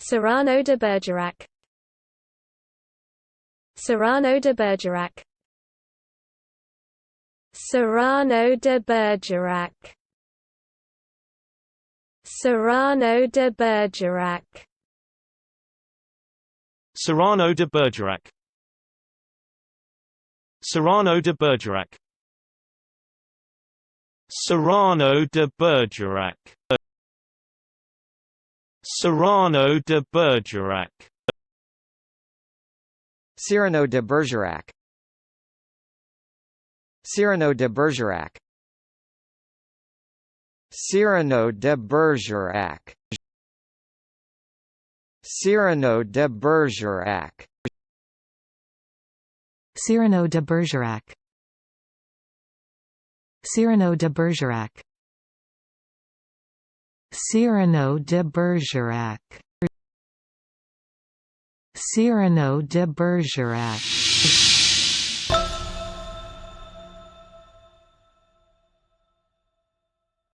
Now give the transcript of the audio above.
Cyrano de Bergerac. Cyrano de Bergerac. Cyrano de Bergerac. Cyrano de Bergerac. Cyrano de Bergerac. Cyrano de Bergerac. Cyrano de Bergerac. Cyrano de Bergerac. Cyrano de Bergerac. Cyrano de Bergerac. Cyrano de Bergerac. Cyrano de Bergerac. Cyrano de Bergerac. Cyrano de Bergerac. Cyrano de Bergerac. Cyrano de Bergerac.